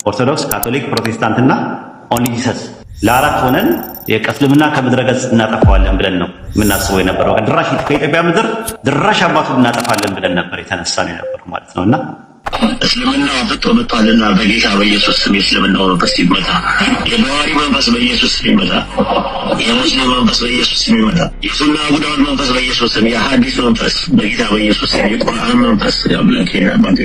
ኦርቶዶክስ፣ ካቶሊክ፣ ፕሮቴስታንትና ኦንሊ ጂሰስ ለአራት ሆነን የእስልምና ከምድረ ገጽ እናጠፋዋለን ብለን ነው የምናስበው የነበረው። ድራሽ ከኢትዮጵያ ምድር ድራሽ አባቱን እናጠፋለን ብለን ነበር የተነሳ ነው የነበረው ማለት ነውና እስልምና ፍቶ መጥቷልና በጌታ በኢየሱስ ስም የእስልምናው መንፈስ ይመታ። የባህሪ መንፈስ በኢየሱስ ስም ይመታ። የሙስሊም መንፈስ በኢየሱስ ስም ይመታ። የሱና ጉዳውን መንፈስ በኢየሱስ ስም፣ የሐዲስ መንፈስ በጌታ በኢየሱስ ስም፣ የቁርአን መንፈስ ያብለከና ባንተ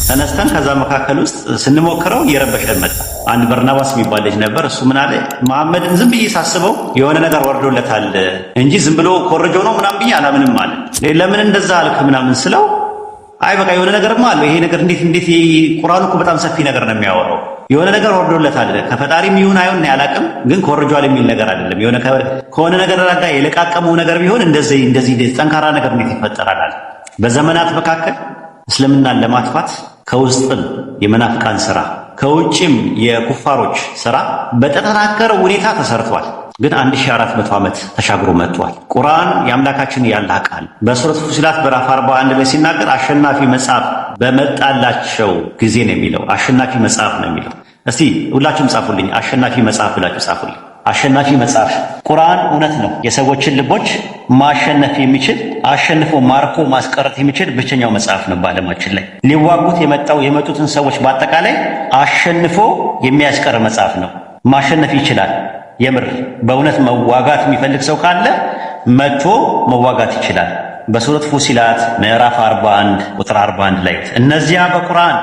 ተነስተን ከዛ መካከል ውስጥ ስንሞክረው እየረበሸን መጣ። አንድ በርናባስ የሚባል ልጅ ነበር። እሱ ምን አለ፣ መሐመድን ዝም ብዬ ሳስበው የሆነ ነገር ወርዶለታል እንጂ ዝም ብሎ ኮረጆ ነው ምናምን ብዬ አላምንም አለ። ለምን እንደዛ አልክ ምናምን ስለው አይ በቃ የሆነ ነገርማ አለ። ይሄ ነገር እንዴት ቁርአኑ እኮ በጣም ሰፊ ነገር ነው የሚያወራው። የሆነ ነገር ወርዶለታል ከፈጣሪም ይሁን አይሁን ያላቅም፣ ግን ኮርጇል የሚል ነገር አይደለም። የሆነ ከሆነ ነገር ጋር የለቃቀመው ነገር ቢሆን እንደዚህ ጠንካራ ነገር እንዴት ይፈጠራል? በዘመናት መካከል እስልምናን ለማጥፋት ከውስጥም የመናፍቃን ስራ ከውጭም የኩፋሮች ስራ በተጠናከረ ሁኔታ ተሰርቷል። ግን 1400 ዓመት ተሻግሮ መጥቷል። ቁርአን የአምላካችን ያላህ ቃል በሱረቱ ፉሲላት ምዕራፍ 41 ላይ ሲናገር አሸናፊ መጽሐፍ በመጣላቸው ጊዜ ነው የሚለው። አሸናፊ መጽሐፍ ነው የሚለው። እስቲ ሁላችሁም ጻፉልኝ፣ አሸናፊ መጽሐፍ ብላችሁ ጻፉልኝ። አሸናፊ መጽሐፍ ቁርአን እውነት ነው። የሰዎችን ልቦች ማሸነፍ የሚችል አሸንፎ ማርኮ ማስቀረት የሚችል ብቸኛው መጽሐፍ ነው በዓለማችን ላይ። ሊዋጉት የመጡትን ሰዎች በአጠቃላይ አሸንፎ የሚያስቀር መጽሐፍ ነው። ማሸነፍ ይችላል። የምር በእውነት መዋጋት የሚፈልግ ሰው ካለ መጥቶ መዋጋት ይችላል። በሱረት ፉሲላት ምዕራፍ 41 ቁጥር 41 ላይ እነዚያ በቁርአን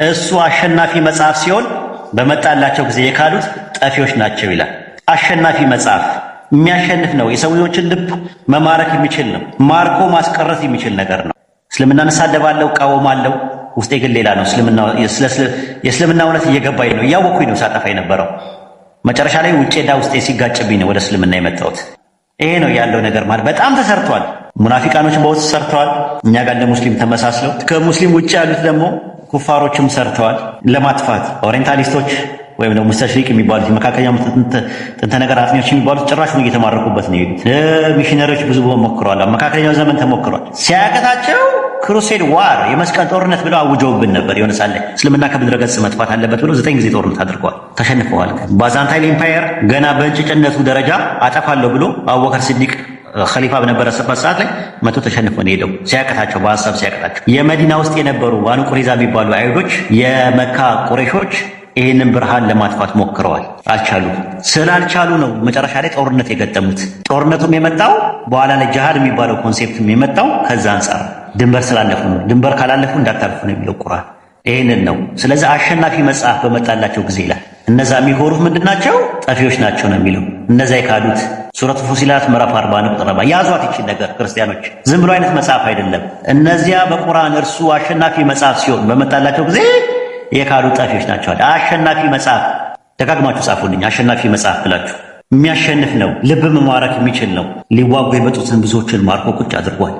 እሱ አሸናፊ መጽሐፍ ሲሆን በመጣላቸው ጊዜ የካዱት ጠፊዎች ናቸው ይላል። አሸናፊ መጽሐፍ የሚያሸንፍ ነው። የሰዎችን ልብ መማረክ የሚችል ነው። ማርኮ ማስቀረት የሚችል ነገር ነው። እስልምናን እሳደባለሁ፣ እቃወማለሁ፣ ውስጤ ግን ሌላ ነው። የእስልምና እውነት እየገባኝ ነው። እያወኩኝ ነው ሳጠፋ የነበረው። መጨረሻ ላይ ውጪና ውስጤ ሲጋጭብኝ ነው ወደ እስልምና የመጣሁት። ይሄ ነው ያለው ነገር ማለት በጣም ተሰርቷል። ሙናፊቃኖች በውስጥ ሰርተዋል፣ እኛ ጋር እንደ ሙስሊም ተመሳስለው። ከሙስሊም ውጪ ያሉት ደግሞ ኩፋሮችም ሰርተዋል ለማጥፋት። ኦሪየንታሊስቶች ወይም ደግሞ ሙስተሽሪቅ የሚባሉት የመካከለኛው ጥንተ ነገር አጥኚዎች የሚባሉት ጭራሹን እየተማረኩበት ነው የሄዱት። ሚሽነሪዎች ብዙ ሞክረዋል። መካከለኛው ዘመን ተሞክሯል። ሲያቀታቸው ክሩሴድ ዋር የመስቀል ጦርነት ብለው አውጀውብን ነበር። የሆነ ሳለ እስልምና ከምድረ ገጽ መጥፋት አለበት ብለው 9 ጊዜ ጦርነት አድርገዋል። ተሸንፈዋል። ባዛንታይን ኤምፓየር ገና በእንጭጭነቱ ደረጃ አጠፋለሁ ብሎ አቡበከር ሲዲቅ ኸሊፋ በነበረበት ሰዓት ላይ መቶ ተሸንፎ ነው ሄደው። ሲያቀታቸው በሐሳብ ሲያቀታቸው የመዲና ውስጥ የነበሩ ባኑ ቁሪዛ የሚባሉ አይሁዶች የመካ ቁረይሾች ይህንን ብርሃን ለማጥፋት ሞክረዋል፣ አልቻሉም። ስላልቻሉ ነው መጨረሻ ላይ ጦርነት የገጠሙት። ጦርነቱም የመጣው በኋላ ላይ ጅሃድ የሚባለው ኮንሴፕትም የመጣው ከዛ አንጻር ድንበር ስላለፉ ነው። ድንበር ካላለፉ እንዳታልፉ ነው የሚለው ቁርአን። ይህንን ነው። ስለዚህ አሸናፊ መጽሐፍ በመጣላቸው ጊዜ ይላል። እነዛ የሚሆሩት ምንድናቸው? ጠፊዎች ናቸው ነው የሚለው። እነዛ የካዱት ሱረቱ ፉሲላት ምዕራፍ 40 ቁጥር 40 ያዟት ይችል ነገር ክርስቲያኖች፣ ዝም ብሎ አይነት መጽሐፍ አይደለም። እነዚያ በቁርአን እርሱ አሸናፊ መጽሐፍ ሲሆን በመጣላቸው ጊዜ የካዱ ጠፊዎች ናቸው። አሸናፊ መጽሐፍ ደጋግማችሁ ጻፉልኝ። አሸናፊ መጽሐፍ ብላችሁ የሚያሸንፍ ነው። ልብ መማረክ የሚችል ነው። ሊዋጉ የመጡትን ብዙዎችን ማርኮ ቁጭ አድርጓል።